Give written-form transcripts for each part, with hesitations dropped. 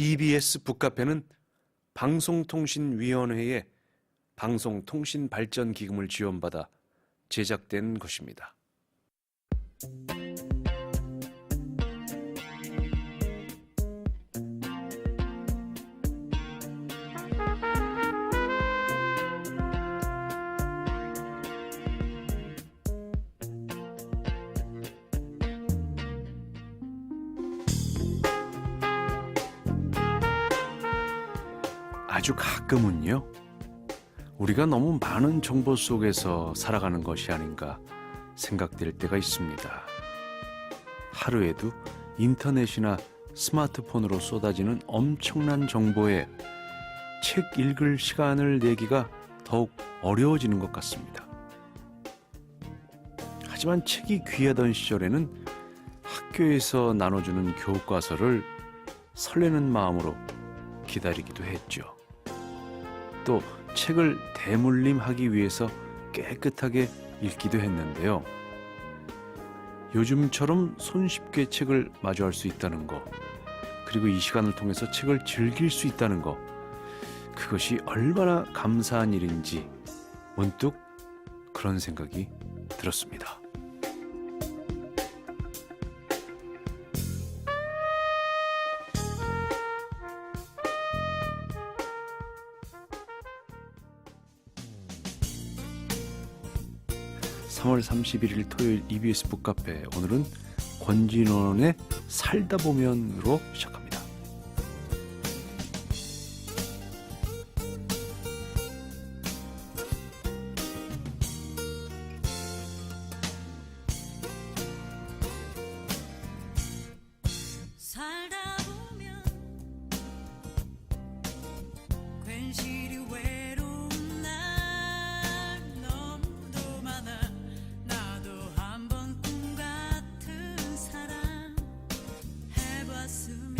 EBS 북카페는 방송통신위원회의 방송통신발전기금을 지원받아 제작된 것입니다. 아주 가끔은요, 우리가 너무 많은 정보 속에서 살아가는 것이 아닌가 생각될 때가 있습니다. 하루에도 인터넷이나 스마트폰으로 쏟아지는 엄청난 정보에 책 읽을 시간을 내기가 더욱 어려워지는 것 같습니다. 하지만 책이 귀하던 시절에는 학교에서 나눠주는 교과서를 설레는 마음으로 기다리기도 했죠. 또 책을 대물림하기 위해서 깨끗하게 읽기도 했는데요. 요즘처럼 손쉽게 책을 마주할 수 있다는 거, 그리고 이 시간을 통해서 책을 즐길 수 있다는 거, 그것이 얼마나 감사한 일인지 문득 그런 생각이 들었습니다. (3월 31일) 토요일 EBS 북카페, 오늘은 권진원의 살다 보면으로 시작합니다. 살다 보면 괜시리 외로운 날 너무도 많아. 나도 한번 꿈 같은 사랑 해봤으면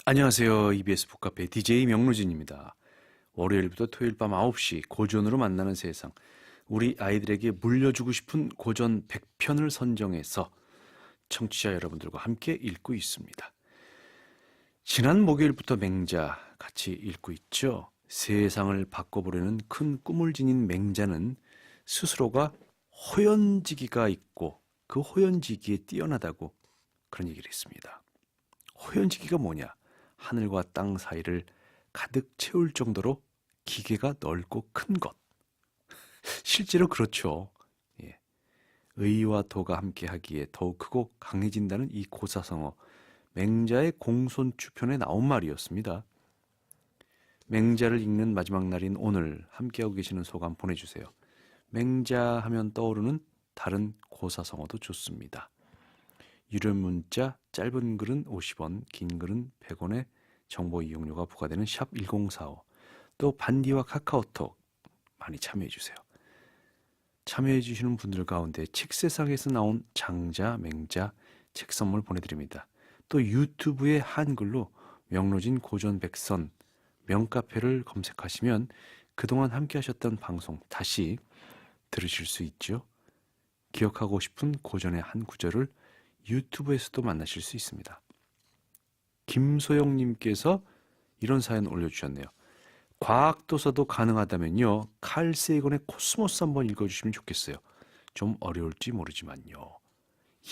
안녕하세요. EBS 북카페 DJ 명루진입니다. 월요일부터 토요일 밤 9시 고전으로 만나는 세상. 우리 아이들에게 물려주고 싶은 고전 100편을 선정해서 청취자 여러분들과 함께 읽고 있습니다. 지난 목요일부터 맹자 같이 읽고 있죠. 세상을 바꿔보려는 큰 꿈을 지닌 맹자는 스스로가 호연지기가 있고 그 호연지기에 뛰어나다고 그런 얘기를 했습니다. 호연지기가 뭐냐? 하늘과 땅 사이를 가득 채울 정도로 기계가 넓고 큰 것. 실제로 그렇죠. 예. 의와 도가 함께하기에 더욱 크고 강해진다는 이 고사성어. 맹자의 공손추편에 나온 말이었습니다. 맹자를 읽는 마지막 날인 오늘 함께하고 계시는 소감 보내주세요. 맹자 하면 떠오르는 다른 고사성어도 좋습니다. 유료 문자 짧은 글은 50원, 긴 글은 100원의 정보 이용료가 부과되는 샵 1045. 또 반디와 카카오톡 많이 참여해 주세요. 참여해 주시는 분들 가운데 책세상에서 나온 장자, 맹자 책 선물 보내드립니다. 또 유튜브에 한글로 명로진 고전백선 명카페를 검색하시면 그동안 함께 하셨던 방송 다시 들으실 수 있죠. 기억하고 싶은 고전의 한 구절을 유튜브에서도 만나실 수 있습니다. 김소영님께서 이런 사연 올려주셨네요. 과학도서도 가능하다면요. 칼 세이건의 코스모스 한번 읽어주시면 좋겠어요. 좀 어려울지 모르지만요.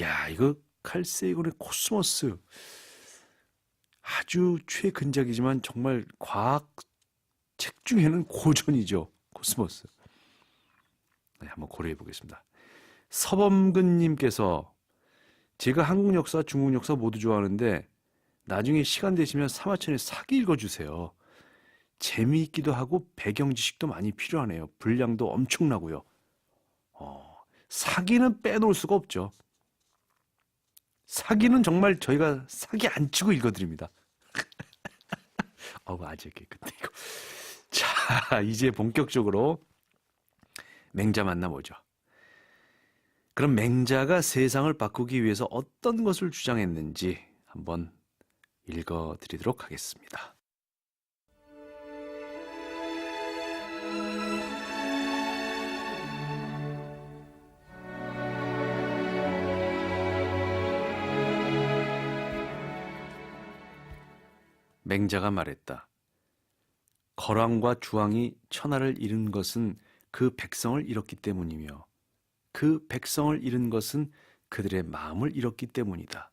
야, 이거 칼 세이건의 코스모스 아주 최근작이지만 정말 과학 책 중에는 고전이죠. 코스모스. 네, 한번 고려해 보겠습니다. 서범근님께서 제가 한국 역사, 중국 역사 모두 좋아하는데 나중에 시간 되시면 사마천의 사기 읽어주세요. 재미있기도 하고 배경 지식도 많이 필요하네요. 분량도 엄청나고요. 사기는 빼놓을 수가 없죠. 사기는 정말 저희가 사기 안 치고 읽어드립니다. 아재 깨끗해요. 자, 이제 본격적으로 맹자 만나보죠. 그럼 맹자가 세상을 바꾸기 위해서 어떤 것을 주장했는지 한번 읽어드리도록 하겠습니다. 맹자가 말했다. 거랑과 주왕이 천하를 잃은 것은 그 백성을 잃었기 때문이며 그 백성을 잃은 것은 그들의 마음을 잃었기 때문이다.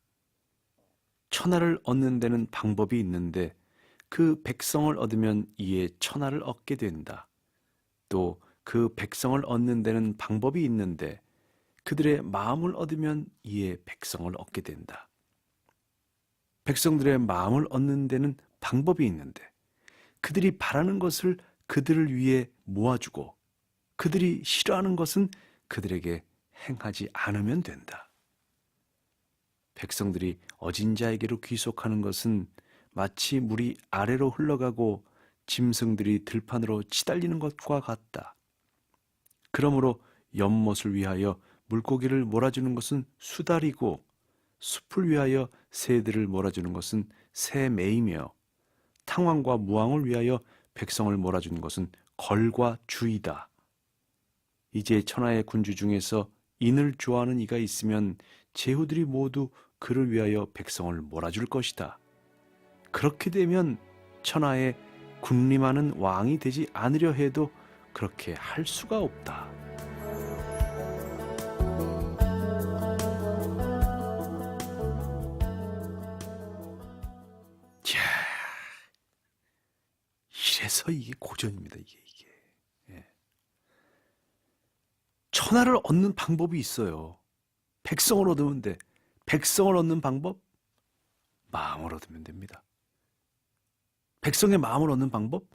천하를 얻는 데는 방법이 있는데 그 백성을 얻으면 이에 천하를 얻게 된다. 또 그 백성을 얻는 데는 방법이 있는데 그들의 마음을 얻으면 이에 백성을 얻게 된다. 백성들의 마음을 얻는 데는 방법이 있는데 그들이 바라는 것을 그들을 위해 모아주고 그들이 싫어하는 것은 그들에게 행하지 않으면 된다. 백성들이 어진 자에게로 귀속하는 것은 마치 물이 아래로 흘러가고 짐승들이 들판으로 치달리는 것과 같다. 그러므로 연못을 위하여 물고기를 몰아주는 것은 수달이고 숲을 위하여 새들을 몰아주는 것은 새매이며 탕왕과 무왕을 위하여 백성을 몰아주는 것은 걸과 주이다. 이제 천하의 군주 중에서 인을 좋아하는 이가 있으면 제후들이 모두 그를 위하여 백성을 몰아줄 것이다. 그렇게 되면 천하에 군림하는 왕이 되지 않으려 해도 그렇게 할 수가 없다. 이래서 이게 고전입니다. 이게. 예. 천하를 얻는 방법이 있어요. 백성을 얻으면 돼. 백성을 얻는 방법? 마음을 얻으면 됩니다. 백성의 마음을 얻는 방법?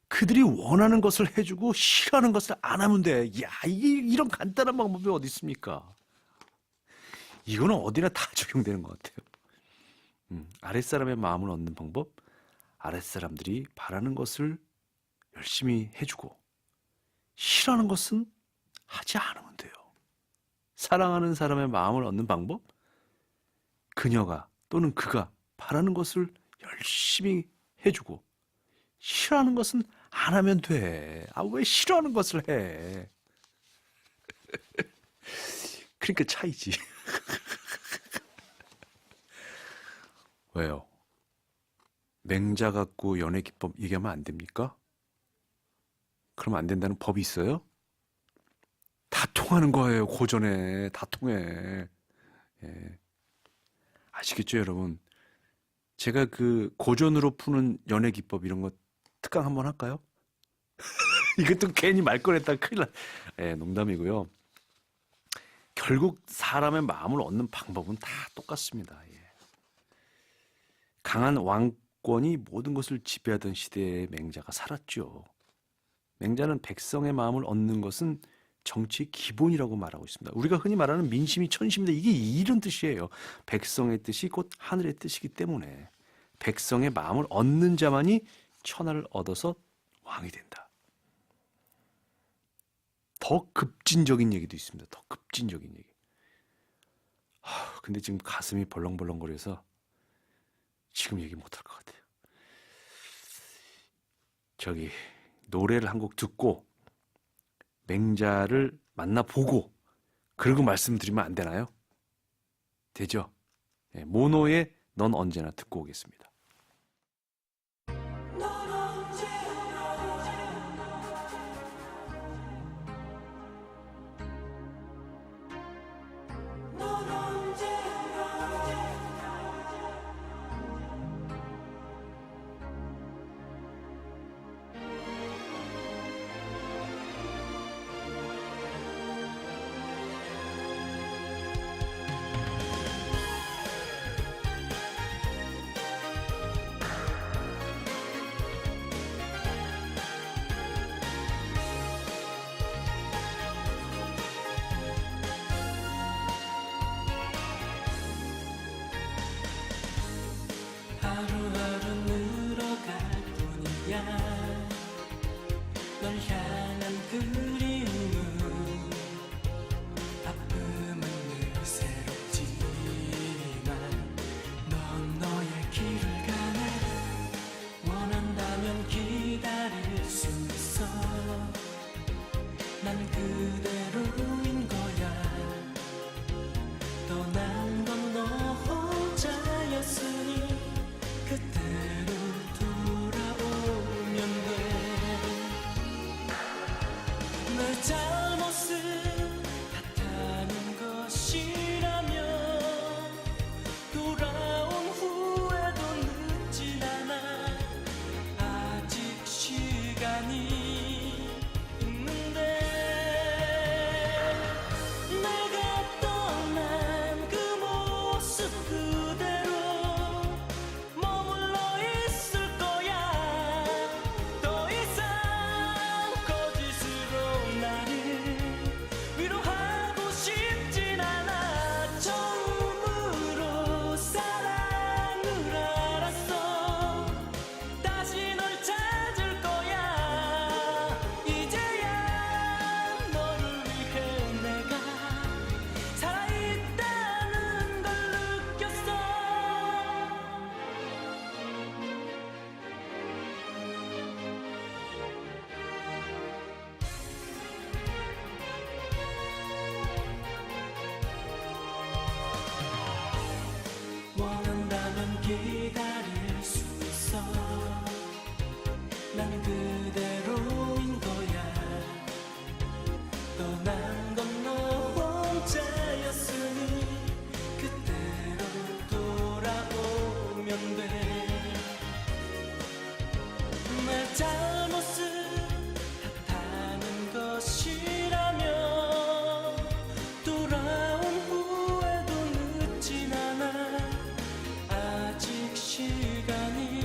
그들이 원하는 것을 해주고 싫어하는 것을 안 하면 돼. 야, 이런 간단한 방법이 어디 있습니까? 이거는 어디나 다 적용되는 것 같아요. 아랫사람의 마음을 얻는 방법? 아랫사람들이 바라는 것을 열심히 해주고 싫어하는 것은 하지 않으면 돼요. 사랑하는 사람의 마음을 얻는 방법? 그녀가 또는 그가 바라는 것을 열심히 해주고 싫어하는 것은 안 하면 돼. 아, 왜 싫어하는 것을 해? 그러니까 차이지. 왜요? 맹자 갖고 연애 기법 얘기하면 안 됩니까? 그럼 안 된다는 법이 있어요? 다 통하는 거예요. 고전에 다 통해. 예. 아시겠죠, 여러분? 제가 그 고전으로 푸는 연애 기법 이런 거 특강 한번 할까요? 이것도 괜히 말 꺼냈다 큰일 나. 예, 농담이고요. 결국 사람의 마음을 얻는 방법은 다 똑같습니다. 예. 강한 왕권이 모든 것을 지배하던 시대에 맹자가 살았죠. 맹자는 백성의 마음을 얻는 것은 정치의 기본이라고 말하고 있습니다. 우리가 흔히 말하는 민심이 천심인데 이게 이런 뜻이에요. 백성의 뜻이 곧 하늘의 뜻이기 때문에 백성의 마음을 얻는 자만이 천하를 얻어서 왕이 된다. 더 급진적인 얘기도 있습니다. 더 급진적인 얘기. 근데 지금 가슴이 벌렁벌렁거려서 지금 얘기 못할 것 같아요. 저기 노래를 한 곡 듣고 맹자를 만나보고 그리고 말씀드리면 안 되나요? 되죠? 네, 모노의 넌 언제나 듣고 오겠습니다. 하루하루 늘어갈 뿐이야 널 향한 그리움은 아픔은 늘 새롭지만 넌 너의 길을 가네 원한다면 기다릴 수 있어 난 그대로인 거야 떠난 건 너 혼자였으니 그때로 돌아오면 돼내 잘못을 탓하는 것이라면 돌아온 후에도 늦진 않아 아직 시간이 있는데 내가 떠난 그 모습 그대로 머물러 있을 거야 더 이상 거짓으로 나를 위로하고 싶진 않아 처음으로 사랑을 알았어 다시 널 찾을 거야 이제야 너를 위해 내가 살아있다는 걸 느꼈어 원한다면 기다릴 수 있어 난 그대로인 거야 떠난 건 너 혼자였으니 그때로 돌아오면 돼내 잘못을 탓하는 것이라면 돌아온 후에도 늦진 않아 아직 시간이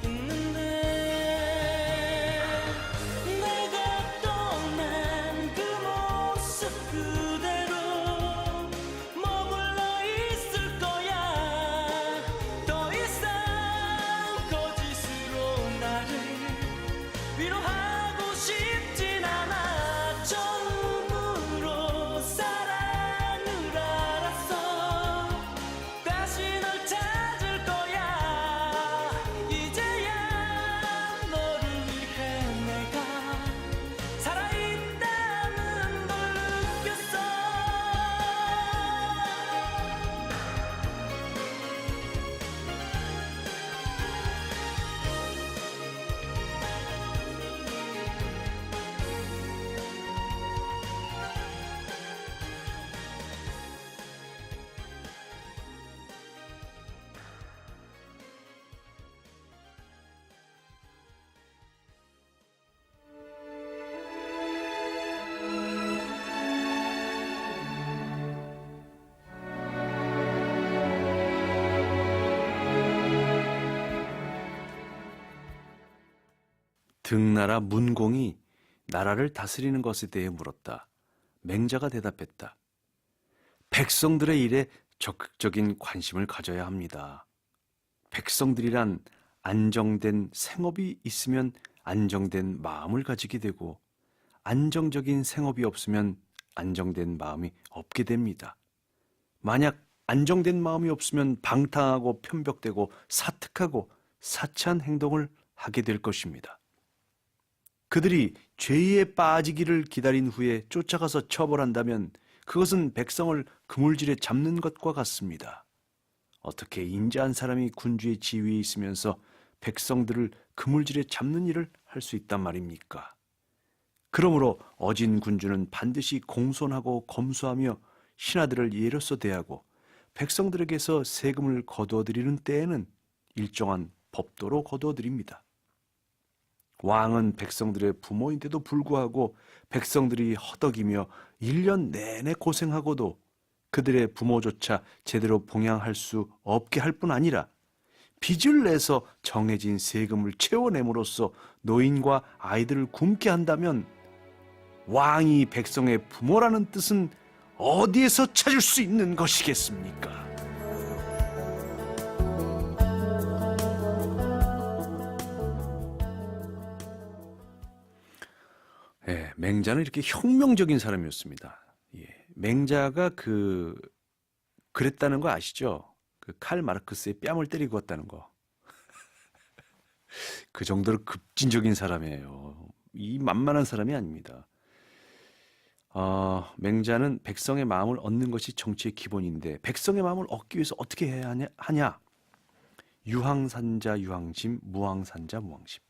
있는데 내가 떠난 그 모습 그대로 머물러 있을 거야 더 이상 거짓으로 나를 위로하고 싶진 않아 처음으로 사랑을 알았어 다시 널 찾을 거야 등나라 문공이 나라를 다스리는 것에 대해 물었다. 맹자가 대답했다. 백성들의 일에 적극적인 관심을 가져야 합니다. 백성들이란 안정된 생업이 있으면 안정된 마음을 가지게 되고 안정적인 생업이 없으면 안정된 마음이 없게 됩니다. 만약 안정된 마음이 없으면 방탕하고 편벽되고 사특하고 사치한 행동을 하게 될 것입니다. 그들이 죄에 빠지기를 기다린 후에 쫓아가서 처벌한다면 그것은 백성을 그물질에 잡는 것과 같습니다. 어떻게 인자한 사람이 군주의 지위에 있으면서 백성들을 그물질에 잡는 일을 할 수 있단 말입니까? 그러므로 어진 군주는 반드시 공손하고 검소하며 신하들을 예로서 대하고 백성들에게서 세금을 거두어들이는 때에는 일정한 법도로 거두어들입니다. 왕은 백성들의 부모인데도 불구하고 백성들이 허덕이며 1년 내내 고생하고도 그들의 부모조차 제대로 봉양할 수 없게 할 뿐 아니라 빚을 내서 정해진 세금을 채워냄으로써 노인과 아이들을 굶게 한다면 왕이 백성의 부모라는 뜻은 어디에서 찾을 수 있는 것이겠습니까? 예, 맹자는 이렇게 혁명적인 사람이었습니다. 예, 맹자가 그랬다는 거 아시죠? 그 칼 마르크스의 뺨을 때리고 왔다는 거. 그 정도로 급진적인 사람이에요. 이 만만한 사람이 아닙니다. 맹자는 백성의 마음을 얻는 것이 정치의 기본인데 백성의 마음을 얻기 위해서 어떻게 해야 하냐? 유황산자 유황심, 무황산자 무황심.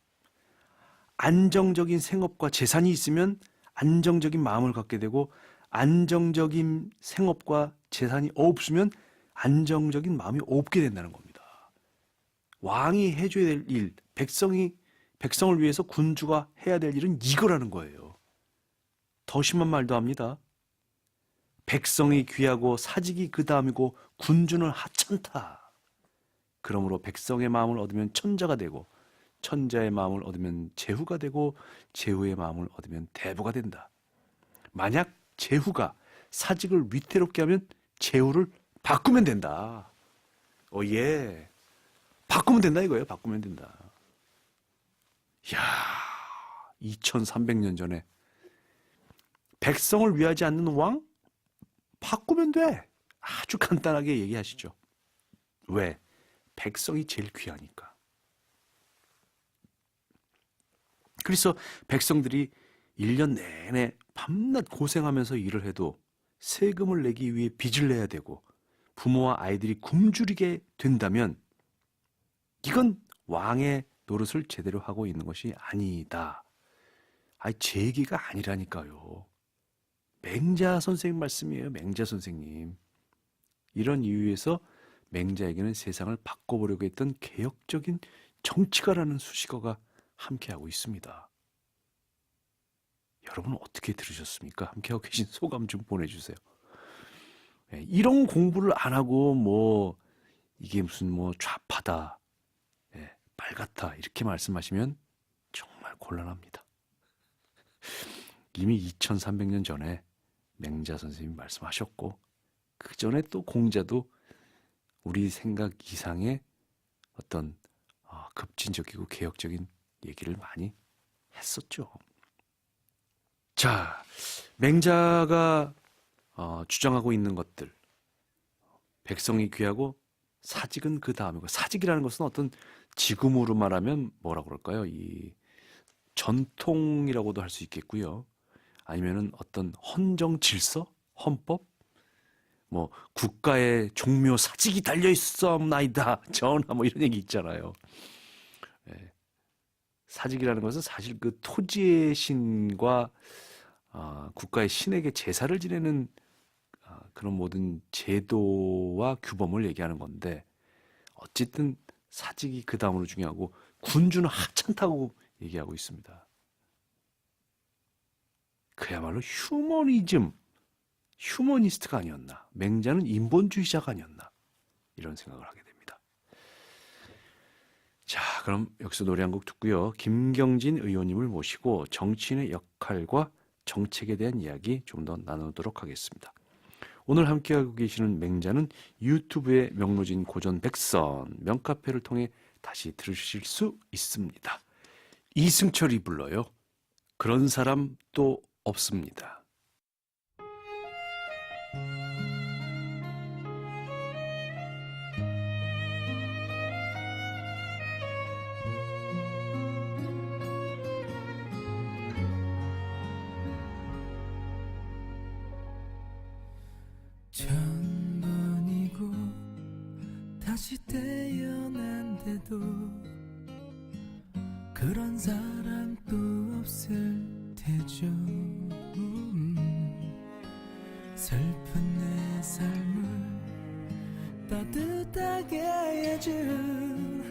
안정적인 생업과 재산이 있으면 안정적인 마음을 갖게 되고 안정적인 생업과 재산이 없으면 안정적인 마음이 없게 된다는 겁니다. 왕이 해줘야 될 일, 백성을 위해서 군주가 해야 될 일은 이거라는 거예요. 더 심한 말도 합니다. 백성이 귀하고 사직이 그 다음이고 군주는 하찮다. 그러므로 백성의 마음을 얻으면 천자가 되고 천자의 마음을 얻으면 제후가 되고 제후의 마음을 얻으면 대부가 된다. 만약 제후가 사직을 위태롭게 하면 제후를 바꾸면 된다. 예. 바꾸면 된다 이거예요. 바꾸면 된다. 이야, 2300년 전에 백성을 위하지 않는 왕? 바꾸면 돼. 아주 간단하게 얘기하시죠. 왜? 백성이 제일 귀하니까. 그래서 백성들이 1년 내내 밤낮 고생하면서 일을 해도 세금을 내기 위해 빚을 내야 되고 부모와 아이들이 굶주리게 된다면 이건 왕의 노릇을 제대로 하고 있는 것이 아니다. 제 얘기가 아니라니까요. 맹자 선생님 말씀이에요. 맹자 선생님. 이런 이유에서 맹자에게는 세상을 바꿔보려고 했던 개혁적인 정치가라는 수식어가 함께하고 있습니다. 여러분은 어떻게 들으셨습니까? 함께하고 계신 소감 좀 보내주세요. 이런 공부를 안 하고 이게 무슨 좌파다, 빨갛다 이렇게 말씀하시면 정말 곤란합니다. 이미 2300년 전에 맹자 선생님이 말씀하셨고 그 전에 또 공자도 우리 생각 이상의 어떤 급진적이고 개혁적인 얘기를 많이 했었죠. 자, 맹자가 주장하고 있는 것들, 백성이 귀하고 사직은 그 다음이고, 사직이라는 것은 어떤 지금으로 말하면 뭐라 그럴까요? 이 전통이라고도 할 수 있겠고요. 아니면은 어떤 헌정 질서, 헌법, 국가의 종묘 사직이 달려 있었나이다, 전하 이런 얘기 있잖아요. 사직이라는 것은 사실 그 토지의 신과 국가의 신에게 제사를 지내는 그런 모든 제도와 규범을 얘기하는 건데 어쨌든 사직이 그 다음으로 중요하고 군주는 하찮다고 얘기하고 있습니다. 그야말로 휴머니스트가 아니었나, 맹자는 인본주의자가 아니었나 이런 생각을 하게 됩니다. 자, 그럼 여기서 노래 한 곡 듣고요. 김경진 의원님을 모시고 정치인의 역할과 정책에 대한 이야기 좀 더 나누도록 하겠습니다. 오늘 함께하고 계시는 맹자는 유튜브의 명로진 고전 백선 명카페를 통해 다시 들으실 수 있습니다. 이승철이 불러요. 그런 사람 또 없습니다. 천번이고 다시 태어난데도 그런 사람 또 없을 테죠. 슬픈 내 삶을 따뜻하게 해준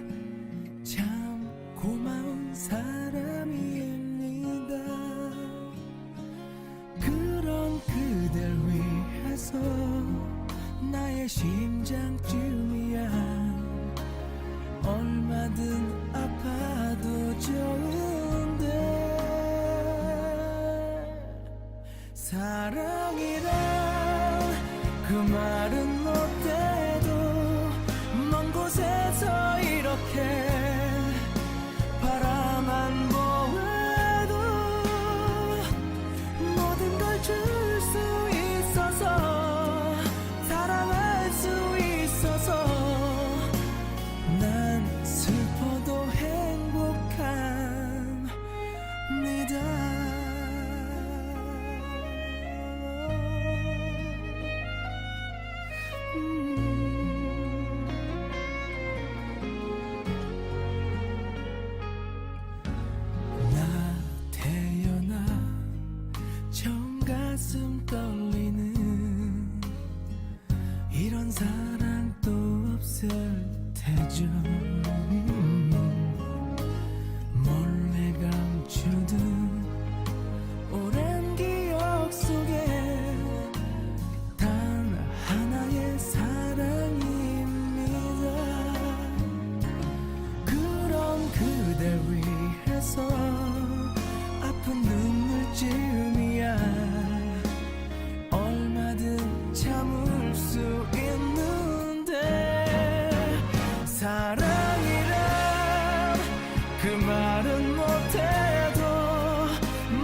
참 고마운 사람입니다. 그런 그댈 위해서 나의 심장쯤이야 얼마든 아파도 좋은데 사랑이란 그 말은 못해도 먼 곳에서 이렇게 바라만 보아도 모든 걸 줄 수 있어서 사랑할 수 있어서 난 슬퍼도 행복합니다. 나 태어나 처음 가슴 떨리는 이런 사랑 또 없을 테죠. 몰래 감추던 오랜 기억 속에 단 하나의 사랑입니다. 그런 그댈 위해서 아픈 눈물쯤이야 얼마든 참을 수 있는데 사랑이란 그 말은 못해도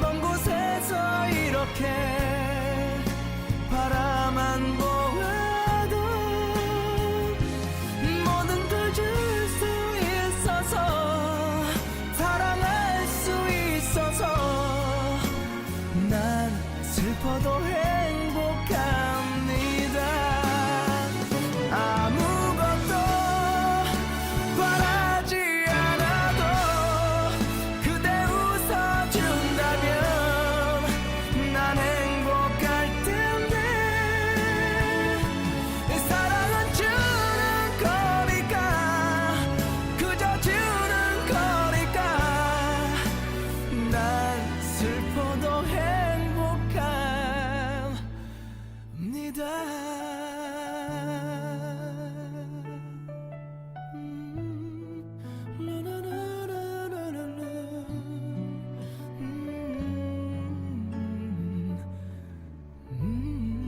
먼 곳에서 이렇게 바라만 보아도 모든 걸 줄 수 있어서 사랑할 수 있어서 난 슬퍼도 행복합니다. 아무것도 바라지 않아도 그대 웃어준다면 난 행복할 텐데 사랑은 주는 거니까 그저 주는 거니까 난 슬퍼도 행복합니다. 음.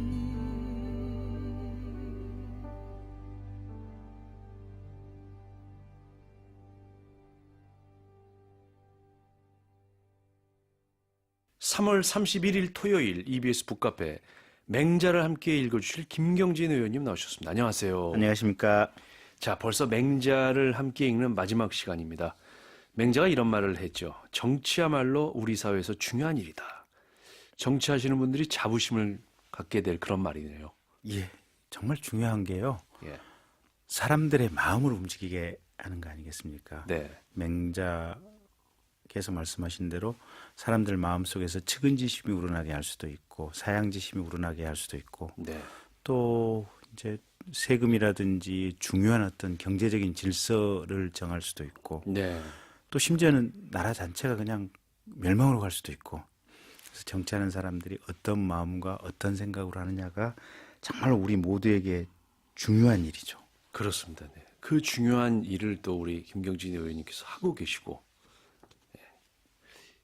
3월 31일 토요일 EBS 북카페 맹자를 함께 읽어주실 김경진 의원님 나오셨습니다. 안녕하세요. 안녕하십니까. 자, 벌써 맹자를 함께 읽는 마지막 시간입니다. 맹자가 이런 말을 했죠. 정치야말로 우리 사회에서 중요한 일이다. 정치하시는 분들이 자부심을 갖게 될 그런 말이네요. 예, 정말 중요한 게요. 예. 사람들의 마음을 움직이게 하는 거 아니겠습니까? 네. 맹자께서 말씀하신 대로 사람들 마음속에서 측은지심이 우러나게 할 수도 있고 사양지심이 우러나게 할 수도 있고 네. 또 이제 세금이라든지 중요한 어떤 경제적인 질서를 정할 수도 있고 네. 또 심지어는 나라 자체가 그냥 멸망으로 갈 수도 있고 그래서 정치하는 사람들이 어떤 마음과 어떤 생각으로 하느냐가 정말 우리 모두에게 중요한 일이죠. 그렇습니다. 네. 그 중요한 일을 또 우리 김경진 의원님께서 하고 계시고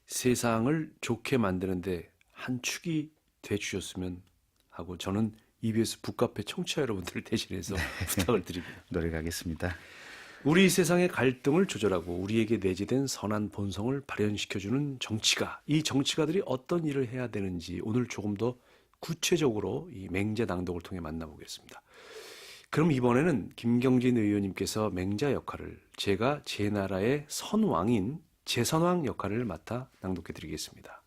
세상을 좋게 만드는데 한 축이 돼주셨으면 하고 저는 EBS 북카페 청취자 여러분들을 대신해서 부탁을 드립니다. 노력하겠습니다. 우리 세상의 갈등을 조절하고 우리에게 내재된 선한 본성을 발현시켜주는 정치가 이 정치가들이 어떤 일을 해야 되는지 오늘 조금 더 구체적으로 이 맹자 낭독을 통해 만나보겠습니다. 그럼 이번에는 김경진 의원님께서 맹자 역할을 제가 제 나라의 선왕인 제선왕 역할을 맡아 낭독해 드리겠습니다.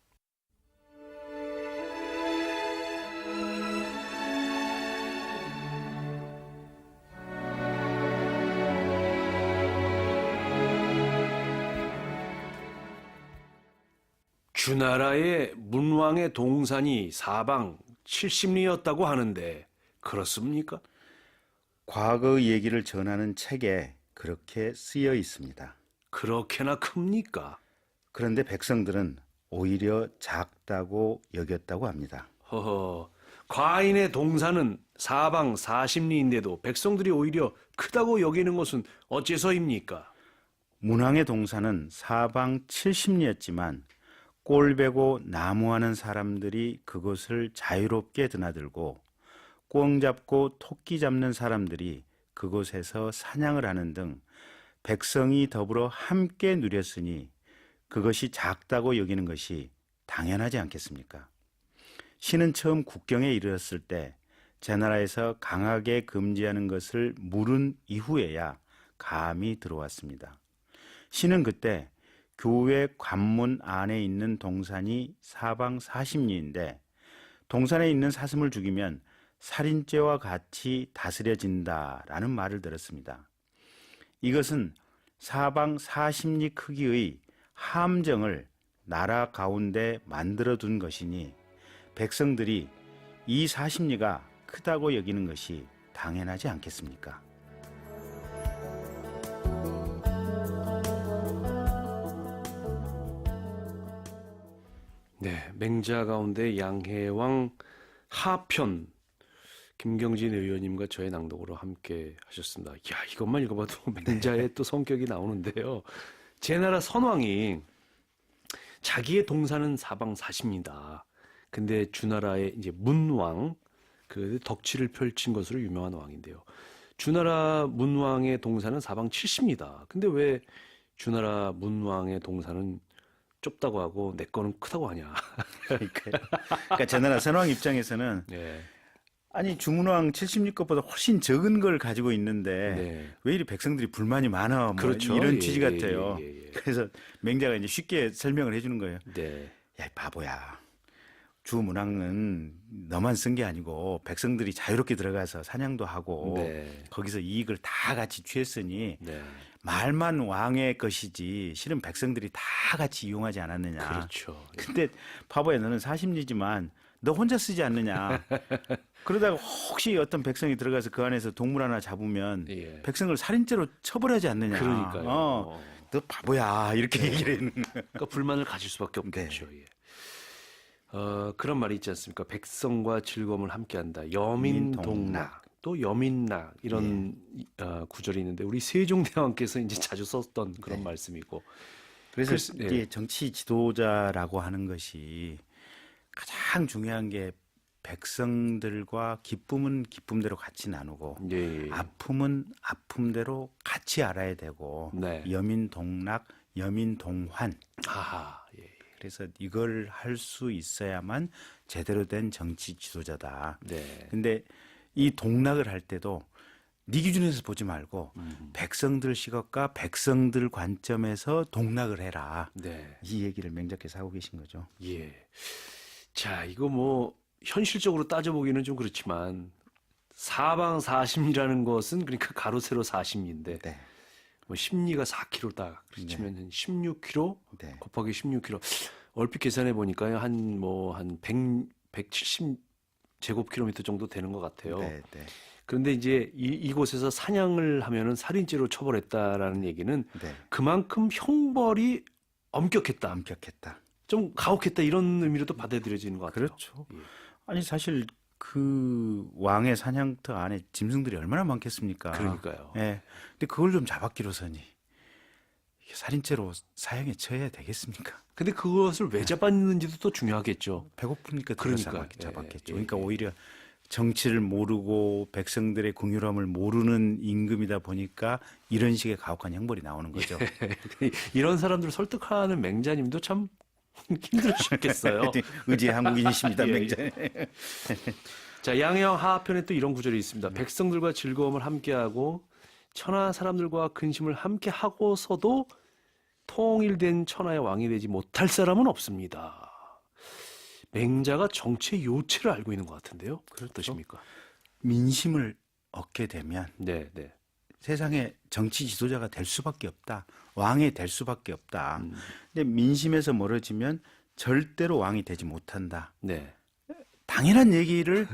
주나라의 문왕의 동산이 사방 70리였다고 하는데 그렇습니까? 과거 얘기를 전하는 책에 그렇게 쓰여 있습니다. 그렇게나 큽니까? 그런데 백성들은 오히려 작다고 여겼다고 합니다. 허허, 과인의 동산은 사방 40리인데도 백성들이 오히려 크다고 여기는 것은 어째서입니까? 문왕의 동산은 사방 70리였지만 꼴배고 나무하는 사람들이 그곳을 자유롭게 드나들고 꿩 잡고 토끼 잡는 사람들이 그곳에서 사냥을 하는 등 백성이 더불어 함께 누렸으니 그것이 작다고 여기는 것이 당연하지 않겠습니까? 신은 처음 국경에 이르렀을 때 제 나라에서 강하게 금지하는 것을 물은 이후에야 감히 들어왔습니다. 신은 그때 교회 관문 안에 있는 동산이 사방 40리인데 동산에 있는 사슴을 죽이면 살인죄와 같이 다스려진다라는 말을 들었습니다. 이것은 사방 40리 크기의 함정을 나라 가운데 만들어 둔 것이니 백성들이 이 40리가 크다고 여기는 것이 당연하지 않겠습니까? 네, 맹자 가운데 양해왕 하편 김경진 의원님과 저의 낭독으로 함께 하셨습니다. 야, 이것만 읽어봐도 맹자의 또 성격이 나오는데요. 제 나라 선왕이 자기의 동산은 사방 40리다. 근데 주나라의 이제 문왕 그 덕치를 펼친 것으로 유명한 왕인데요. 주나라 문왕의 동산은 사방 70리다. 근데 왜 주나라 문왕의 동산은 좁다고 하고 내 거는 크다고 하냐. 그러니까 제 나라 선왕 입장에서는 네. 아니 주문왕 70리 것보다 훨씬 적은 걸 가지고 있는데 네. 왜 이리 백성들이 불만이 많아 뭐 그렇죠. 이런 예, 취지 예, 같아요. 예, 예, 예. 그래서 맹자가 이제 쉽게 설명을 해주는 거예요. 네. 야, 이 바보야. 주문왕은 너만 쓴 게 아니고 백성들이 자유롭게 들어가서 사냥도 하고 네. 거기서 이익을 다 같이 취했으니 네. 말만 왕의 것이지 실은 백성들이 다 같이 이용하지 않았느냐. 그렇죠. 근데 바보야 너는 40리지만 너 혼자 쓰지 않느냐. 그러다가 혹시 어떤 백성이 들어가서 그 안에서 동물 하나 잡으면 예. 백성을 살인죄로 처벌하지 않느냐. 그러니까요. 너 바보야 이렇게 얘기를 했는 거예요. 그러니까 불만을 가질 수밖에 없겠죠. 예. 그런 말이 있지 않습니까? 백성과 즐거움을 함께한다. 여민동락 또 여민락 이런 구절이 있는데 우리 세종대왕께서 이제 자주 썼던 그런 말씀이고. 그래서 예. 이게 정치 지도자라고 하는 것이 가장 중요한 게 백성들과 기쁨은 기쁨대로 같이 나누고 예. 아픔은 아픔대로 같이 알아야 되고 네. 여민동락, 여민동환. 아하. 예. 그래서 이걸 할 수 있어야만 제대로 된 정치 지도자다. 네. 근데 이 동락을 할 때도 네 기준에서 보지 말고 백성들 시각과 백성들 관점에서 동락을 해라. 네. 이 얘기를 맹자께서 하고 계신 거죠. 예. 자, 이거 뭐 현실적으로 따져보기는 좀 그렇지만 사방 40리라는 것은 그러니까 가로 세로 40리인데 네. 뭐 10리가 4km다. 그렇지만 한 16km 네. 곱하기 16km. 얼핏 계산해 보니까요. 한 170 제곱킬로미터 정도 되는 것 같아요. 네, 네. 그런데 이제 이곳에서 사냥을 하면은 살인죄로 처벌했다라는 얘기는 네. 그만큼 형벌이 엄격했다. 엄격했다. 좀 가혹했다 이런 의미로도 받아들여지는 것 같아요. 그렇죠. 예. 아니 사실 그 왕의 사냥터 안에 짐승들이 얼마나 많겠습니까? 그러니까요. 예. 근데 그걸 좀 잡았기로서니 이게 살인죄로 사형에 처해야 되겠습니까? 근데 그것을 왜 잡았는지도 또 중요하겠죠. 배고프니까 그러니까, 잡았겠죠. 예, 그러니까 예. 오히려 정치를 모르고 백성들의 궁유함을 모르는 임금이다 보니까 이런 식의 가혹한 형벌이 나오는 거죠. 이런 사람들을 설득하는 맹자님도 참 힘들으셨겠어요. 의지의 한국인이십니다, 예, 맹자. 자, 양해왕 하하편에 또 이런 구절이 있습니다. 백성들과 즐거움을 함께하고 천하 사람들과 근심을 함께하고서도 통일된 천하의 왕이 되지 못할 사람은 없습니다. 맹자가 정치의 요체를 알고 있는 것 같은데요. 어떠십니까? 민심을 얻게 되면 네, 네. 세상에 정치 지도자가 될 수밖에 없다. 왕이 될 수밖에 없다. 음. 근데 민심에서 멀어지면 절대로 왕이 되지 못한다. 네. 당연한 얘기를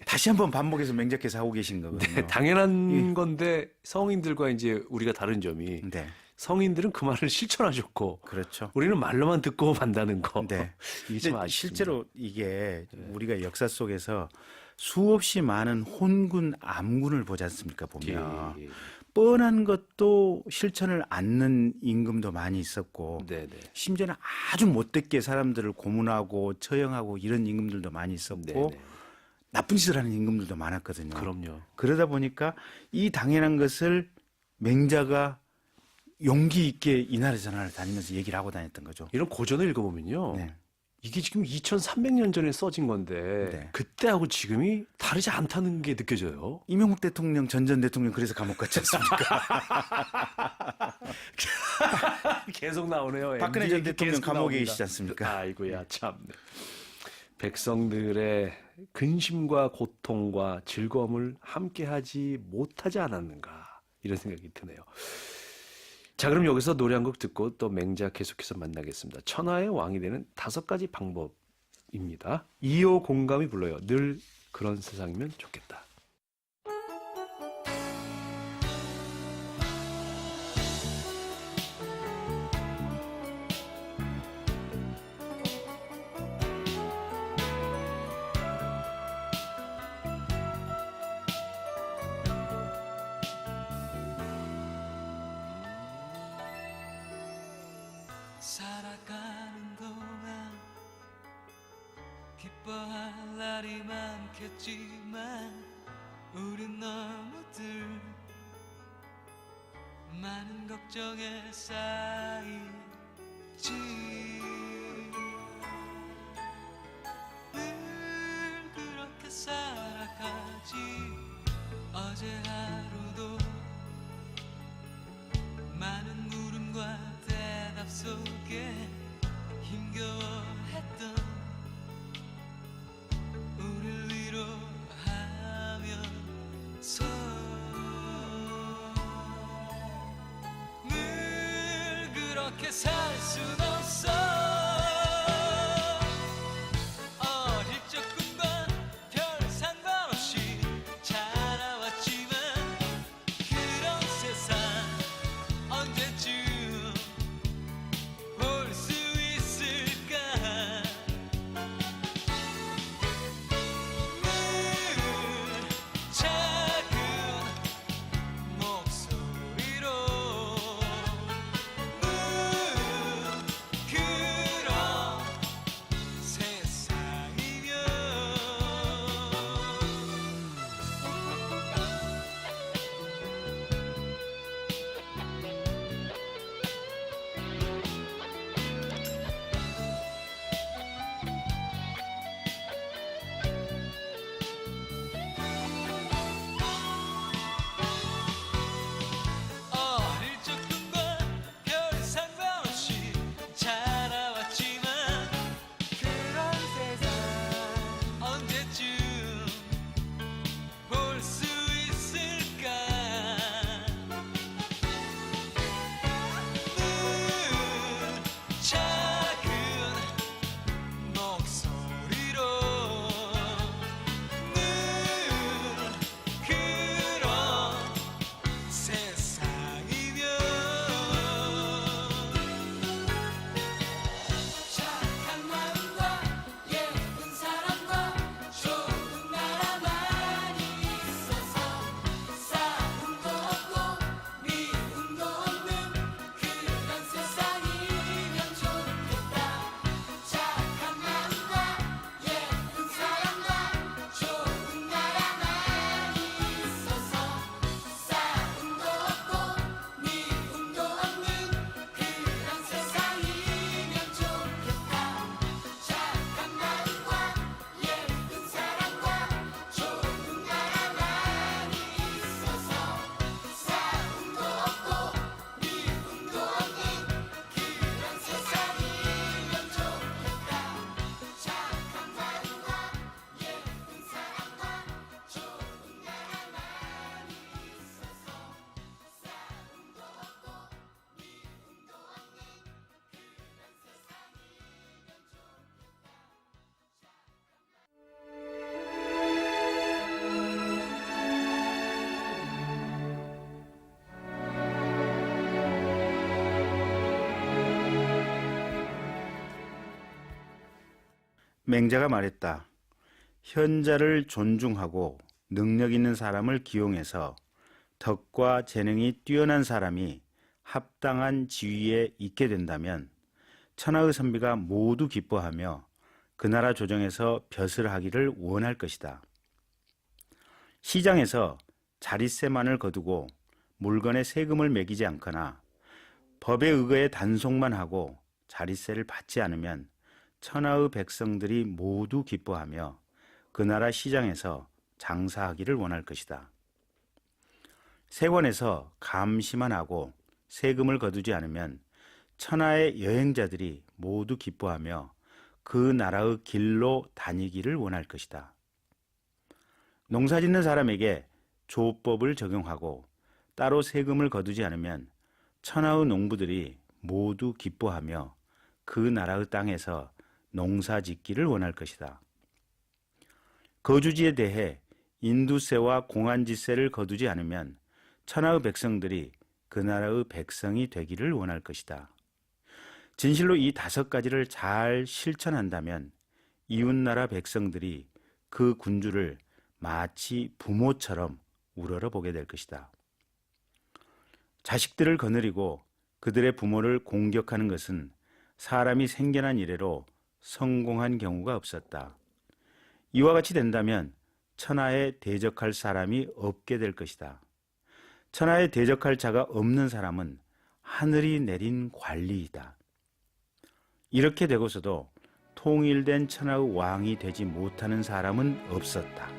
다시 한번 반복해서 맹자께서 하고 계신 거거든요. 네, 당연한 건데 성인들과 이제 우리가 다른 점이 네, 성인들은 그 말을 실천하셨고 그렇죠. 우리는 말로만 듣고 만다는 거. 네. 이게 참 근데 아쉽습니다. 실제로 이게 우리가 역사 속에서 수없이 많은 혼군, 암군을 보지 않습니까? 보면 예, 예. 뻔한 것도 실천을 않는 임금도 많이 있었고 네, 네. 심지어는 아주 못됐게 사람들을 고문하고 처형하고 이런 임금들도 많이 있었고 네, 네. 나쁜 짓을 하는 임금들도 많았거든요. 그럼요. 그러다 보니까 이 당연한 것을 맹자가 용기 있게 이 나라 저 나라를 다니면서 얘기를 하고 다녔던 거죠. 이런 고전을 읽어보면요. 네. 이게 지금 2300년 전에 써진 건데 네. 그때하고 지금이 다르지 않다는 게 느껴져요. 이명박 대통령, 전 대통령 그래서 감옥 갔지 않습니까? 계속 나오네요. 박근혜 MD 전 얘기 대통령 계속 감옥에 나옵니다. 계시지 않습니까? 아이고야 참. 백성들의 근심과 고통과 즐거움을 함께하지 못하지 않았는가 이런 생각이 드네요. 자, 그럼 여기서 노래 한 곡 듣고 또 맹자 계속해서 만나겠습니다. 천하의 왕이 되는 5가지 방법입니다. 2호 공감이 불러요. 늘 그런 세상이면 좋겠다. 살아가는 동안 기뻐할 날이 많겠지만 우린 너무들 많은 걱정에 쌓이지. 늘 그렇게 살아가지. 어제 하루도 많은 물음과 대답 속에 힘겨워했던 우릴 위로하면서 늘 그렇게 살 순 없어. 어릴 적 꿈과 별 상관없이 자라왔지만 맹자가 말했다. 현자를 존중하고 능력 있는 사람을 기용해서 덕과 재능이 뛰어난 사람이 합당한 지위에 있게 된다면 천하의 선비가 모두 기뻐하며 그 나라 조정에서 벼슬 하기를 원할 것이다. 시장에서 자릿세만을 거두고 물건에 세금을 매기지 않거나 법에 의거해 단속만 하고 자릿세를 받지 않으면 천하의 백성들이 모두 기뻐하며 그 나라 시장에서 장사하기를 원할 것이다. 세관에서 감시만 하고 세금을 거두지 않으면 천하의 여행자들이 모두 기뻐하며 그 나라의 길로 다니기를 원할 것이다. 농사짓는 사람에게 조법을 적용하고 따로 세금을 거두지 않으면 천하의 농부들이 모두 기뻐하며 그 나라의 땅에서 농사 짓기를 원할 것이다. 거주지에 대해 인두세와 공안지세를 거두지 않으면 천하의 백성들이 그 나라의 백성이 되기를 원할 것이다. 진실로 이 5가지를 잘 실천한다면 이웃나라 백성들이 그 군주를 마치 부모처럼 우러러 보게 될 것이다. 자식들을 거느리고 그들의 부모를 공격하는 것은 사람이 생겨난 이래로 성공한 경우가 없었다. 이와 같이 된다면 천하에 대적할 사람이 없게 될 것이다. 천하에 대적할 자가 없는 사람은 하늘이 내린 관리이다. 이렇게 되고서도 통일된 천하의 왕이 되지 못하는 사람은 없었다.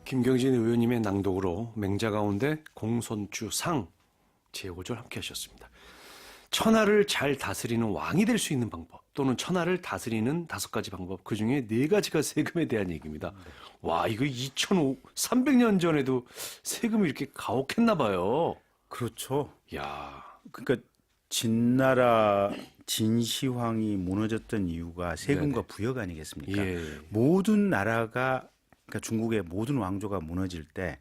김경진 의원님의 낭독으로 맹자 가운데 공손주 상 제5절 함께 하셨습니다. 천하를 잘 다스리는 왕이 될 수 있는 방법 또는 천하를 다스리는 5가지 방법 그중에 4가지가 세금에 대한 얘기입니다. 와 이거 2,300년 전에도 세금이 이렇게 가혹했나 봐요. 그렇죠. 야, 그러니까 진나라 진시황이 무너졌던 이유가 세금과 네네. 부역 아니겠습니까? 예. 모든 나라가 그러니까 중국의 모든 왕조가 무너질 때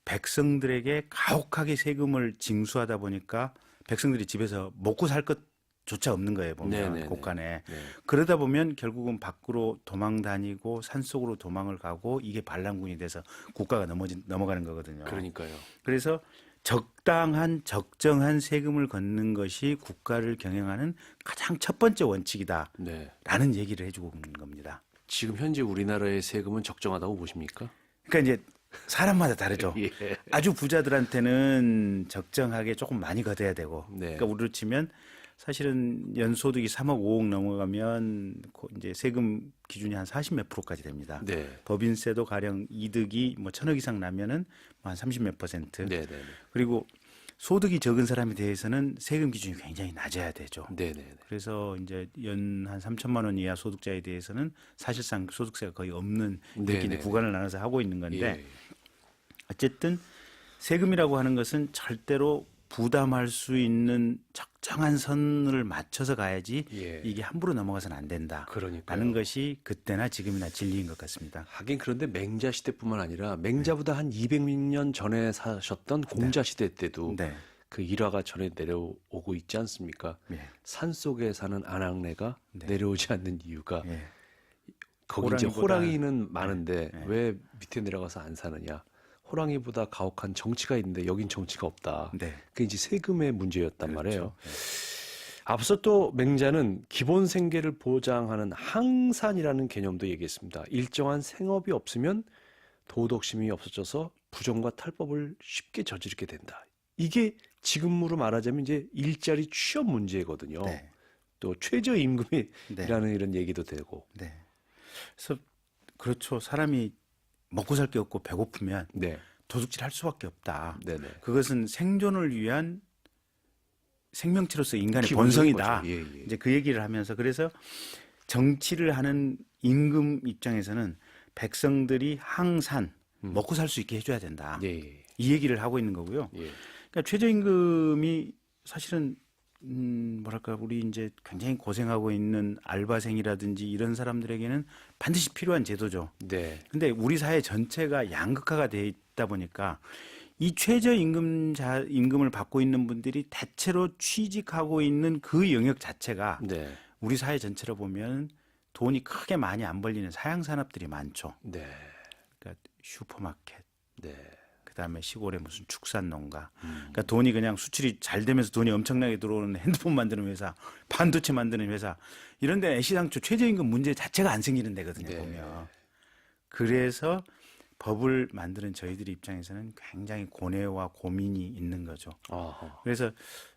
백성들에게 가혹하게 세금을 징수하다 보니까 백성들이 집에서 먹고 살 것조차 없는 거예요. 보면 네네네. 곳간에. 네. 그러다 보면 결국은 밖으로 도망 다니고 산속으로 도망을 가고 이게 반란군이 돼서 국가가 넘어가는 거거든요. 그러니까요. 그래서 적당한 적정한 세금을 걷는 것이 국가를 경영하는 가장 첫 번째 원칙이다라는 네. 얘기를 해주고 있는 겁니다. 지금 현재 우리나라의 세금은 적정하다고 보십니까? 그러니까 이제 사람마다 다르죠. 예. 아주 부자들한테는 적정하게 조금 많이 걷어야 되고, 네. 그러니까 우리로 치면 사실은 연소득이 3억 5억 넘어가면 이제 세금 기준이 한 40 몇 프로까지 됩니다. 네. 법인세도 가령 이득이 뭐 1,000억 이상 나면은 한 30 몇 %. 네, 네. 그리고 소득이 적은 사람에 대해서는 세금 기준이 굉장히 낮아야 되죠. 네, 네. 그래서 이제 연 한 3천만 원 이하 소득자에 대해서는 사실상 소득세가 거의 없는 이렇게 이제 네네. 구간을 나눠서 하고 있는 건데 예. 어쨌든 세금이라고 하는 것은 절대로 부담할 수 있는 적정한 선을 맞춰서 가야지 예. 이게 함부로 넘어가서는 안 된다. 그러니까요. 라는 것이 그때나 지금이나 진리인 것 같습니다. 하긴 그런데 맹자 시대뿐만 아니라 맹자보다 한 200년 전에 사셨던 공자 시대 때도 네. 그 일화가 전해 내려오고 있지 않습니까? 예. 산 속에 사는 아낙네가 네. 내려오지 않는 이유가 예. 거기 이제 호랑이보다- 호랑이는 많은데 네. 왜 밑에 내려가서 안 사느냐? 호랑이보다 가혹한 정치가 있는데 여긴 정치가 없다. 네. 그게 이제 세금의 문제였단 그렇죠. 말이에요. 앞서 또 맹자는 기본 생계를 보장하는 항산이라는 개념도 얘기했습니다. 일정한 생업이 없으면 도덕심이 없어져서 부정과 탈법을 쉽게 저지르게 된다. 이게 지금으로 말하자면 이제 일자리 취업 문제거든요. 네. 또 최저임금이라는 네. 이런 얘기도 되고. 네. 그래서 그렇죠. 사람이 먹고 살 게 없고 배고프면 네, 도둑질 할 수밖에 없다. 네, 네. 그것은 생존을 위한 생명체로서 인간의 기본적인 본성이다. 거죠. 예, 예. 이제 그 얘기를 하면서 그래서 정치를 하는 임금 입장에서는 백성들이 항산 먹고 살 수 있게 해줘야 된다. 예, 예. 이 얘기를 하고 있는 거고요. 예. 그러니까 최저임금이 사실은 뭐랄까 우리 이제 굉장히 고생하고 있는 알바생이라든지 이런 사람들에게는 반드시 필요한 제도죠. 네. 근데 우리 사회 전체가 양극화가 돼 있다 보니까 이 임금을 받고 있는 분들이 대체로 취직하고 있는 그 영역 자체가 네. 우리 사회 전체로 보면 돈이 크게 많이 안 벌리는 사양 산업들이 많죠. 네. 그러니까 슈퍼마켓, 네. 그다음에 시골에 무슨 축산농가. 그러니까 돈이 그냥 수출이 잘 되면서 돈이 엄청나게 들어오는 핸드폰 만드는 회사, 반도체 만드는 회사 이런 데 애시당초 최저임금 문제 자체가 안 생기는 데거든요, 네. 보면. 그래서 법을 만드는 저희들 입장에서는 굉장히 고뇌와 고민이 있는 거죠. 아하. 그래서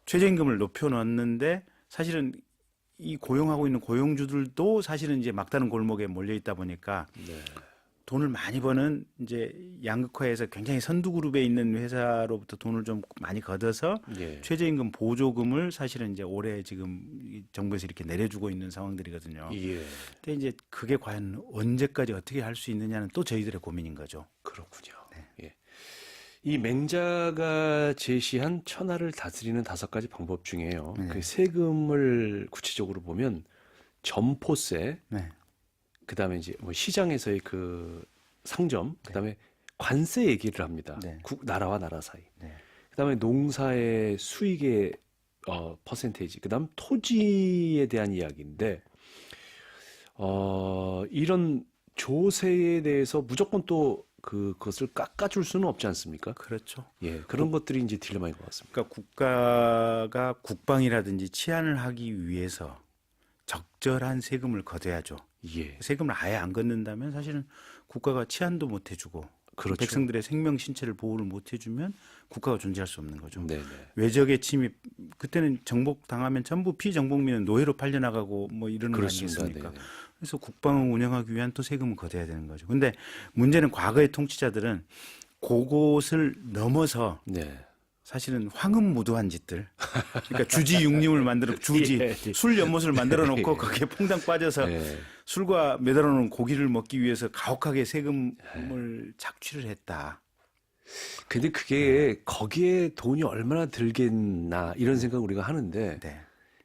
최저임금을 높여 넣는데 사실은 이 고용하고 있는 고용주들도 사실은 이제 막다른 골목에 몰려 있다 보니까 네. 돈을 많이 버는 이제 양극화에서 굉장히 선두 그룹에 있는 회사로부터 돈을 좀 많이 걷어서 예. 최저임금 보조금을 사실은 이제 올해 지금 이 정부에서 이렇게 내려주고 있는 상황들이거든요. 예. 근데 이제 그게 과연 언제까지 어떻게 할 수 있느냐는 또 저희들의 고민인 거죠. 그렇군요. 예. 이 맹자가 제시한 천하를 다스리는 5가지 방법 중에요. 네. 그 세금을 구체적으로 보면 점포세, 네. 그다음에 이제 뭐 시장에서의 그 상점, 그다음에 관세 얘기를 합니다. 네. 나라와 나라 사이. 네. 그다음에 농사의 수익의 퍼센테이지, 그다음 토지에 대한 이야기인데 이런 조세에 대해서 무조건 또 그것을 깎아줄 수는 없지 않습니까? 그렇죠. 예, 그런 것들이 이제 딜레마인 것 같습니다. 그러니까 국가가 국방이라든지 치안을 하기 위해서 적절한 세금을 걷어야죠. 예, 세금을 아예 안 걷는다면 사실은 국가가 치안도 못 해주고 그렇죠. 백성들의 생명 신체를 보호를 못 해주면 국가가 존재할 수 없는 거죠. 네네. 외적의 침입 그때는 정복 당하면 전부 피정복민은 노예로 팔려나가고 뭐 이러는 거 그렇습니다. 아니겠습니까? 네네. 그래서 국방을 운영하기 위한 또 세금을 걷어야 되는 거죠. 근데 문제는 과거의 통치자들은 그것을 넘어서 네. 사실은 황금무도한 짓들, 그러니까 주지 육림을 만들어 주지 예. 술 연못을 만들어 놓고 예. 거기에 퐁당 빠져서 예. 술과 매달아 놓은 고기를 먹기 위해서 가혹하게 세금을 착취를 했다. 근데 그게 거기에 돈이 얼마나 들겠나 이런 생각 우리가 하는데 네,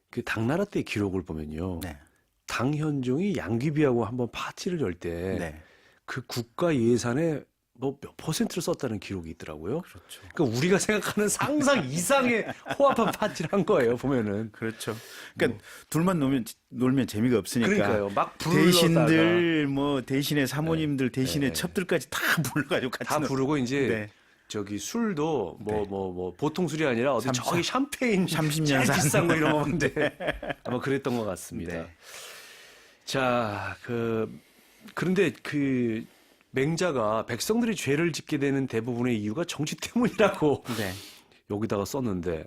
그 당나라 때 기록을 보면요. 네, 당현종이 양귀비하고 한번 파티를 열 때 네, 그 국가 예산에 뭐 몇 %를 썼다는 기록이 있더라고요. 그렇죠, 그러니까 우리가 생각하는 상상 이상의 호화판 파티를 한 거예요, 보면은. 그렇죠. 그러니까 둘만 놀면 재미가 없으니까. 그러니까요. 막 불러다가 대신들 뭐 대신의 사모님들 네. 대신의 네. 첩들까지 다 불러가지고 같이 다 부르고 이제 네. 저기 술도 네. 뭐 보통 술이 아니라 어디 저기 샴페인 30년 제일 산. 비싼 거 이런 거 먹는데 아마 그랬던 것 같습니다. 네. 자, 그런데 그 맹자가 백성들이 죄를 짓게 되는 대부분의 이유가 정치 때문이라고 네. 여기다가 썼는데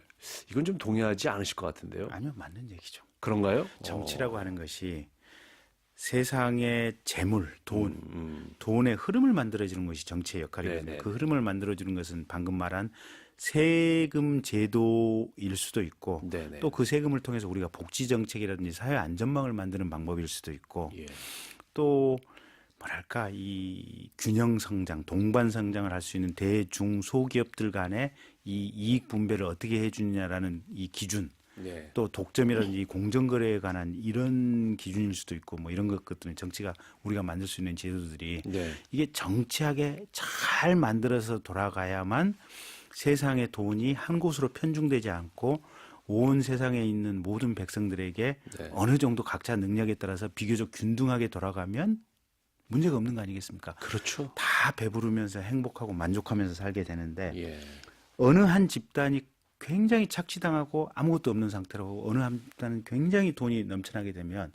이건 좀 동의하지 않으실 것 같은데요. 아니요, 맞는 얘기죠. 그런가요? 정치라고 하는 것이 세상의 재물, 돈, 음. 돈의 흐름을 만들어주는 것이 정치의 역할이거든요. 네네. 그 흐름을 만들어주는 것은 방금 말한 세금 제도일 수도 있고 네네. 또 그 세금을 통해서 우리가 복지 정책이라든지 사회 안전망을 만드는 방법일 수도 있고 예. 또 뭐랄까 이 균형 성장, 동반 성장을 할 수 있는 대중 소기업들 간의 이 이익 분배를 어떻게 해주느냐라는 이 기준, 네. 또 독점이라든지 공정거래에 관한 이런 기준일 수도 있고 뭐 이런 것들은 정치가 우리가 만들 수 있는 제도들이 네. 이게 정치하게 잘 만들어서 돌아가야만 세상의 돈이 한 곳으로 편중되지 않고 온 세상에 있는 모든 백성들에게 네. 어느 정도 각자 능력에 따라서 비교적 균등하게 돌아가면 문제가 없는 거 아니겠습니까? 그렇죠. 다 배부르면서 행복하고 만족하면서 살게 되는데 예. 어느 한 집단이 굉장히 착취당하고 아무것도 없는 상태로 어느 한 집단은 굉장히 돈이 넘쳐나게 되면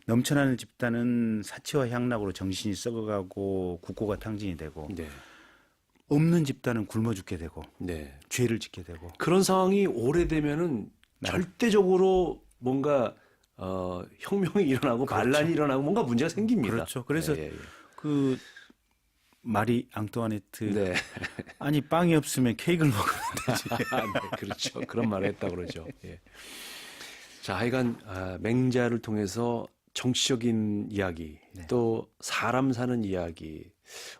넘쳐나는 집단은 사치와 향락으로 정신이 썩어가고 국고가 탕진이 되고 네. 없는 집단은 굶어 죽게 되고 네. 죄를 짓게 되고 그런 상황이 오래되면은 네. 절대적으로 뭔가 혁명이 일어나고 반란이 일어나고 뭔가 문제가 생깁니다. 그렇죠. 그래서 예, 예, 예. 그 마리 앙뚜아네트 네. 아니 빵이 없으면 케이크를 먹으면 되지. 네, 그렇죠. 그런 말을 했다고 그러죠. 예. 자, 하여간 맹자를 통해서 정치적인 이야기, 네. 또 사람 사는 이야기,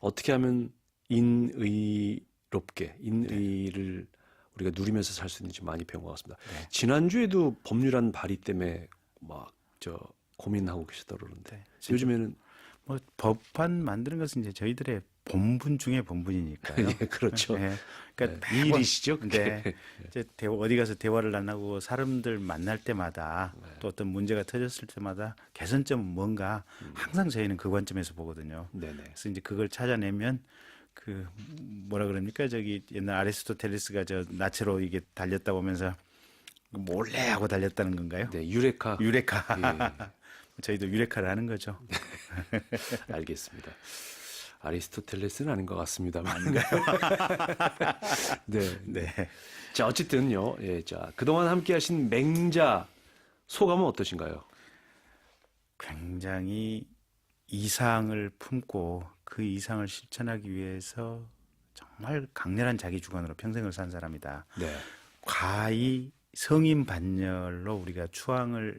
어떻게 하면 인의롭게 인의를 우리가 누리면서 살 수 있는지 많이 배운 것 같습니다. 네. 지난주에도 법률안 발의 때문에 막 고민하고 계시다 그러는데 네, 진짜. 요즘에는 뭐 법안 만드는 것은 이제 저희들의 본분 중에 본분이니까요. 예, 그렇죠. 네. 그러니까 네, 일이시죠. 그게. 네. 이제 어디 가서 대화를 안 하고 사람들 만날 때마다 또 어떤 문제가 터졌을 때마다 개선점은 뭔가 항상 저희는 그 관점에서 보거든요. 네네. 그래서 이제 그걸 찾아내면 그 뭐라 그럽니까? 저기 옛날 아리스토텔레스가 저 나체로 이게 달렸다고 하면서 몰래 하고 달렸다는 건가요? 네, 유레카. 유레카. 예. 저희도 유레카를 하는 거죠. 알겠습니다. 아리스토텔레스는 아닌 것 같습니다만. 네. 네. 자, 어쨌든요. 예, 자, 그동안 함께 하신 맹자 소감은 어떠신가요? 굉장히 이상을 품고 그 이상을 실천하기 위해서 정말 강렬한 자기 주관으로 평생을 산 사람이다. 네. 과히 성인 반열로 우리가 추앙을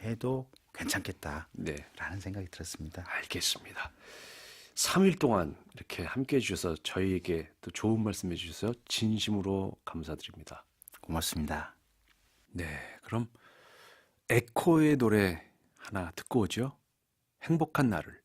해도 괜찮겠다라는 네. 생각이 들었습니다. 알겠습니다. 3일 동안 이렇게 함께 해주셔서 저희에게 또 좋은 말씀 해주셔서 진심으로 감사드립니다. 고맙습니다. 네, 그럼 에코의 노래 하나 듣고 오죠. 행복한 날을.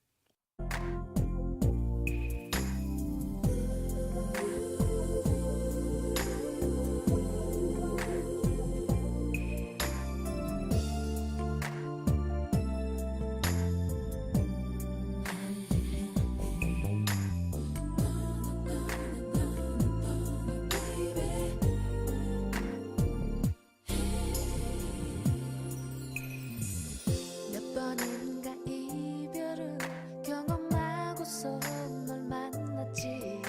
몇 번인가 이별을 경험하고서 널 만났지.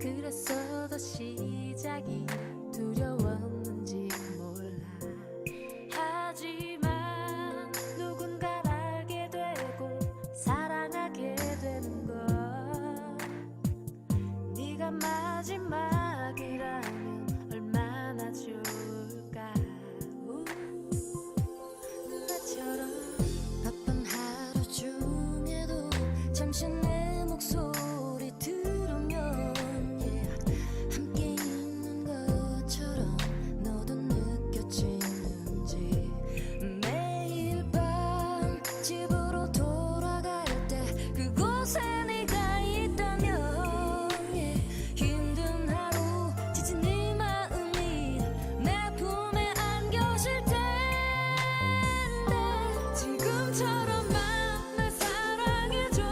그래서 더 시작이 두려웠는지 몰라. 하지만 누군가를 알게 되고 사랑하게 되는 건 네가 마지막이라면 얼마나 좋을까. 나처럼 바쁜 하루 중에도 잠시 내 목소리 들으면 함께 있는 것처럼 너도 느껴지는지. 매일 밤 집으로 돌아갈 때 그곳에 네가 있다면 힘든 하루 지친 네 마음이 내 품에 안겨질 텐데. 지금처럼만 날 사랑해줘.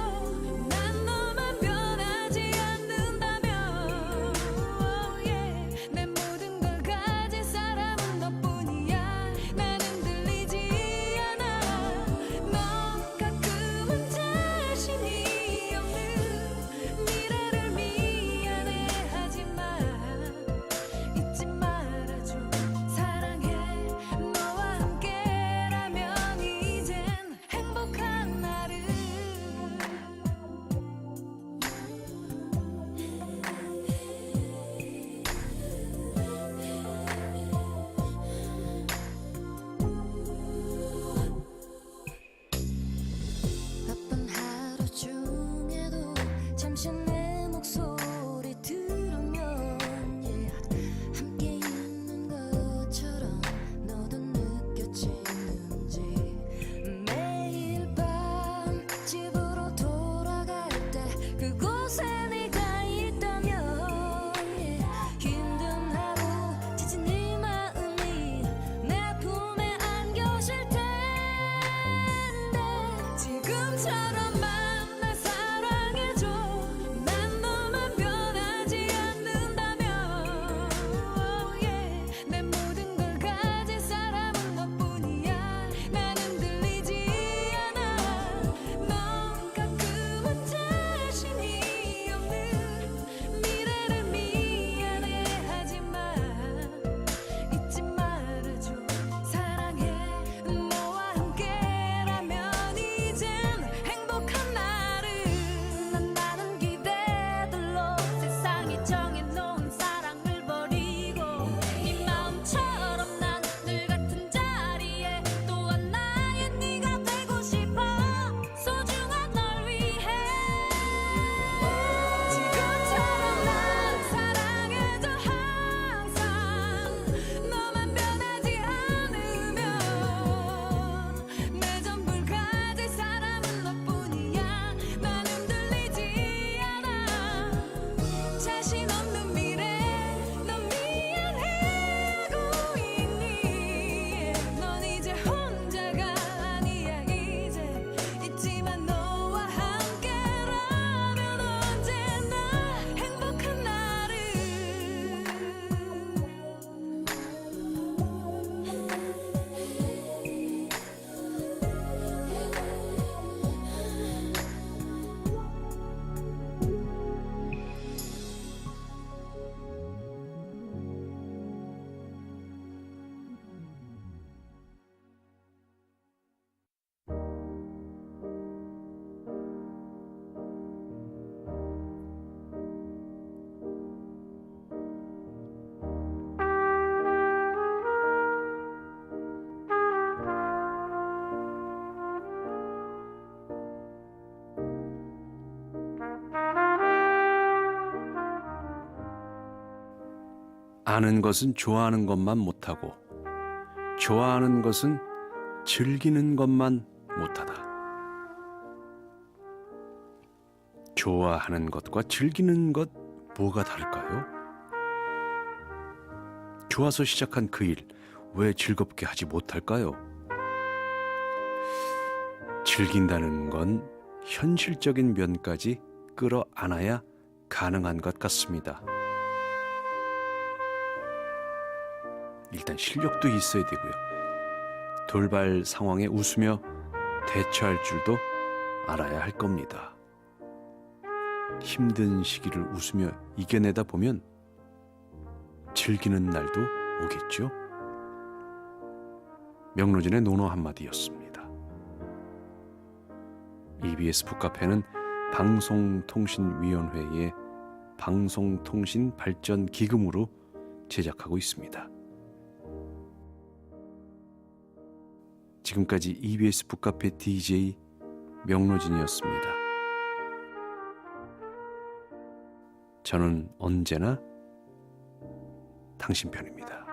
난 너만 변하지 않는다면 내 모든 걸 가진 사람은 너뿐이야. 나는 들리지 않아. 넌 가끔은 자신이 없는 미래를 미안해하지만 잊지 말아줘. 사랑해. 너와 함께라면 이젠 행복한 날을. 바쁜 하루 중에도 잠시 내 목소리 들으면 함께 있는 것처럼 너도 느껴지는지. 매일 밤 집으로 돌아갈 때 그곳에 네가 있다면 힘든 하루 지친 네 마음이 내 품에 안겨질 텐데. 지금처럼만 날 사랑해줘. 난 아는 것은 좋아하는 것만 못하고 좋아하는 것은 즐기는 것만 못하다. 좋아하는 것과 즐기는 것 뭐가 다를까요? 좋아서 시작한 그 일 왜 즐겁게 하지 못할까요? 즐긴다는 건 현실적인 면까지 끌어안아야 가능한 것 같습니다. 일단 실력도 있어야 되고요. 돌발 상황에 웃으며 대처할 줄도 알아야 할 겁니다. 힘든 시기를 웃으며 이겨내다 보면 즐기는 날도 오겠죠. 명로진의 논어 한마디였습니다. EBS 북카페는 방송통신위원회의 방송통신발전기금으로 제작하고 있습니다. 지금까지 EBS 북카페 DJ 명로진이었습니다. 저는 언제나 당신 편입니다.